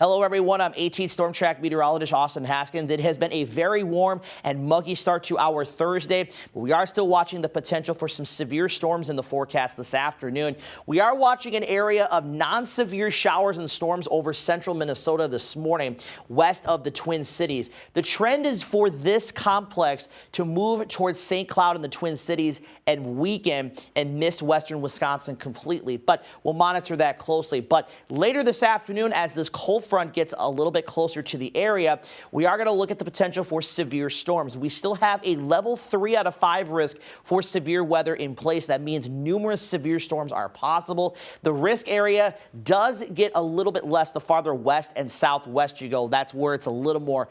Hello, everyone. I'm 18th Storm Track meteorologist Austin Haskins. It has been a very warm and muggy start to our Thursday, but we are still watching the potential for some severe storms in the forecast this afternoon. We are watching an area of non-severe showers and storms over central Minnesota this morning, west of the Twin Cities. The trend is for this complex to move towards St. Cloud and the Twin Cities and weaken and miss western Wisconsin completely, but we'll monitor that closely. But later this afternoon, as this cold front gets a little bit closer to the area, we are going to look at the potential for severe storms. We still have a level 3 out of 5 risk for severe weather in place. That means numerous severe storms are possible. The risk area does get a little bit less the farther west and southwest you go. That's where it's a little more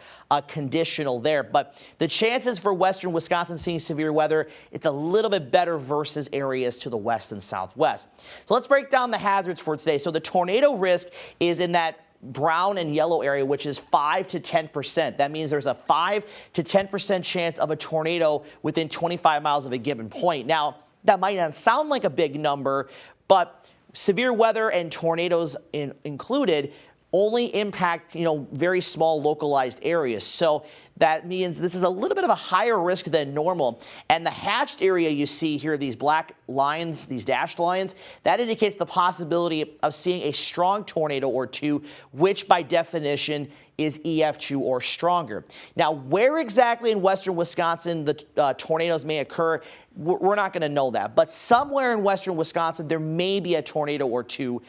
conditional there. But the chances for western Wisconsin seeing severe weather, it's a little bit better versus areas to the west and southwest. So let's break down the hazards for today. So the tornado risk is in that brown and yellow area, which is 5 to 10%. That means there's a 5 to 10% chance of a tornado within 25 miles of a given point. Now, that might not sound like a big number, but severe weather and tornadoes included only impact, very small localized areas. So that means this is a little bit of a higher risk than normal. And the hatched area you see here, these black lines, these dashed lines, that indicates the possibility of seeing a strong tornado or two, which by definition is EF2 or stronger. Now, where exactly in western Wisconsin the tornadoes may occur, we're not going to know that. But somewhere in western Wisconsin, there may be a tornado or two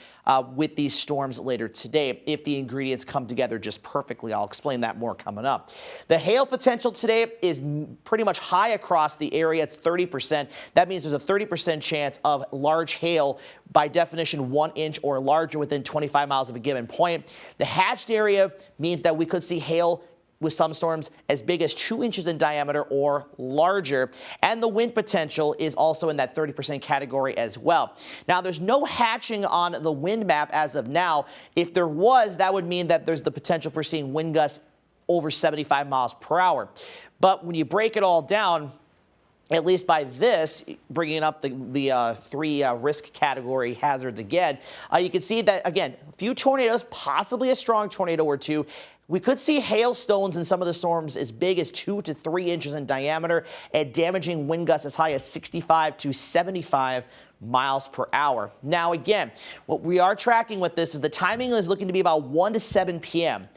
with these storms later today if the ingredients come together just perfectly. I'll explain that more coming up. The hail potential today is pretty much high across the area. It's 30%. That means there's a 30% chance of large hail, by definition 1 inch or larger within 25 miles of a given point. The hatched area means that we could see hail with some storms as big as 2 inches in diameter or larger. And the wind potential is also in that 30% category as well. Now, there's no hatching on the wind map as of now. If there was, that would mean that there's the potential for seeing wind gusts over 75 miles per hour. But when you break it all down, at least by this, bringing up the 3 risk category hazards again, you can see that, again, a few tornadoes, possibly a strong tornado or two. We could see hailstones in some of the storms as big as 2 to 3 inches in diameter and damaging wind gusts as high as 65 to 75 miles per hour. Now, again, what we are tracking with this is the timing is looking to be about 1 to 7 p.m.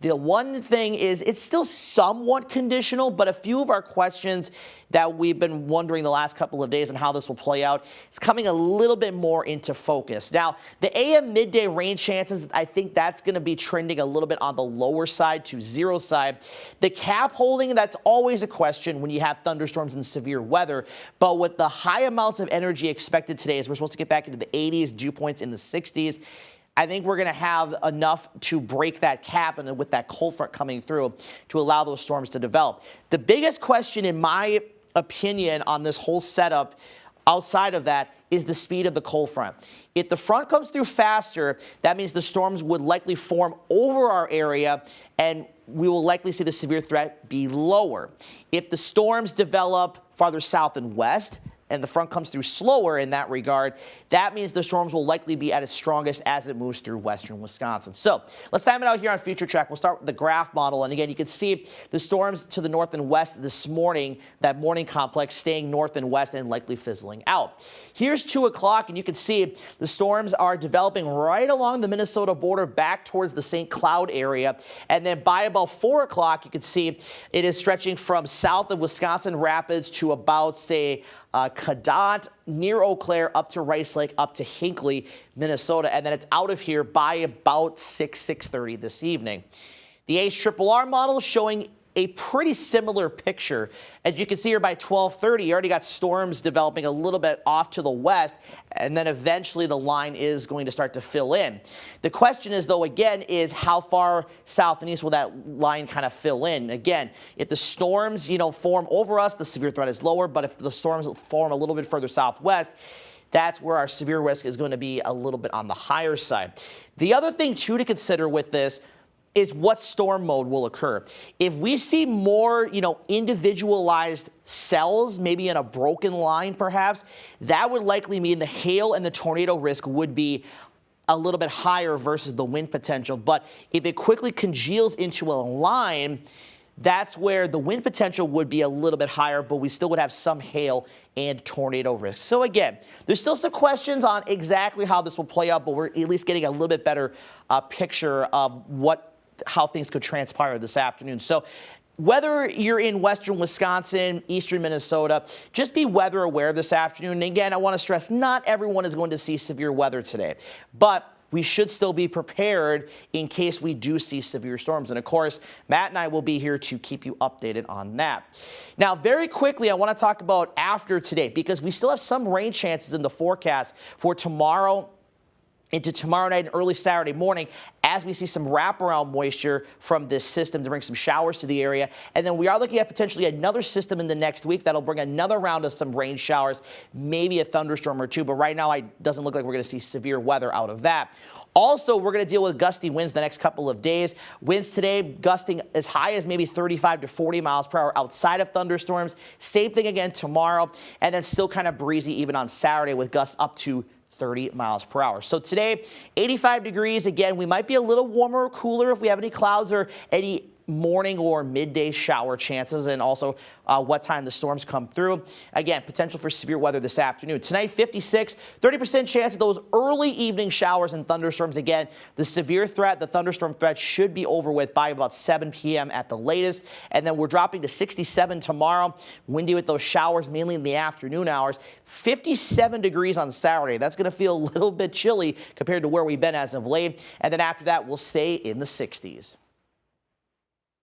The one thing is it's still somewhat conditional, but a few of our questions that we've been wondering the last couple of days and how this will play out is coming a little bit more into focus. Now, the AM midday rain chances, I think that's going to be trending a little bit on the lower side to 0 side. The cap holding, that's always a question when you have thunderstorms and severe weather, but with the high amounts of energy expected today, as we're supposed to get back into the 80s, dew points in the 60s, I think we're going to have enough to break that cap, and with that cold front coming through to allow those storms to develop. The biggest question, in my opinion, on this whole setup outside of that is the speed of the cold front. If the front comes through faster, that means the storms would likely form over our area, and we will likely see the severe threat be lower. If the storms develop farther south and west, and the front comes through slower in that regard, that means the storms will likely be at its strongest as it moves through western Wisconsin. So let's time it out here on Future Track. We'll start with the graph model. And again, you can see the storms to the north and west this morning, that morning complex staying north and west and likely fizzling out. Here's 2 o'clock, and you can see the storms are developing right along the Minnesota border back towards the St. Cloud area. And then by about 4 o'clock, you can see it is stretching from south of Wisconsin Rapids to about, say, Cadott, near Eau Claire, up to Rice Lake, up to Hinckley, Minnesota, and then it's out of here by about 6:30 this evening. The HRRR model showing a pretty similar picture. As you can see here by 12:30, you already got storms developing a little bit off to the west, and then eventually the line is going to start to fill in. The question is, though, again, is how far south and east will that line kind of fill in? Again, if the storms, form over us, the severe threat is lower, but if the storms form a little bit further southwest, that's where our severe risk is going to be a little bit on the higher side. The other thing, too, to consider with this is what storm mode will occur. If we see more, individualized cells, maybe in a broken line perhaps, that would likely mean the hail and the tornado risk would be a little bit higher versus the wind potential. But if it quickly congeals into a line, that's where the wind potential would be a little bit higher, but we still would have some hail and tornado risk. So again, there's still some questions on exactly how this will play out, but we're at least getting a little bit better picture of how things could transpire this afternoon. So whether you're in western Wisconsin, eastern Minnesota, just be weather aware this afternoon. And again, I want to stress, not everyone is going to see severe weather today, but we should still be prepared in case we do see severe storms. And of course, Matt and I will be here to keep you updated on that. Now, very quickly, I want to talk about after today, because we still have some rain chances in the forecast for tomorrow into tomorrow night and early Saturday morning, as we see some wraparound moisture from this system to bring some showers to the area. And then we are looking at potentially another system in the next week that'll bring another round of some rain showers, maybe a thunderstorm or two. But right now, it doesn't look like we're going to see severe weather out of that. Also, we're going to deal with gusty winds the next couple of days. Winds today gusting as high as maybe 35 to 40 miles per hour outside of thunderstorms. Same thing again tomorrow. And then still kind of breezy even on Saturday with gusts up to 30 miles per hour. So today, 85 degrees. Again, we might be a little warmer or cooler if we have any clouds or any morning or midday shower chances, and also what time the storms come through. Again, potential for severe weather this afternoon. Tonight, 56, 30% chance of those early evening showers and thunderstorms. Again, the severe threat, the thunderstorm threat should be over with by about 7 p.m. at the latest. And then we're dropping to 67 tomorrow. Windy with those showers mainly in the afternoon hours. 57 degrees on Saturday. That's going to feel a little bit chilly compared to where we've been as of late. And then after that, we'll stay in the 60s.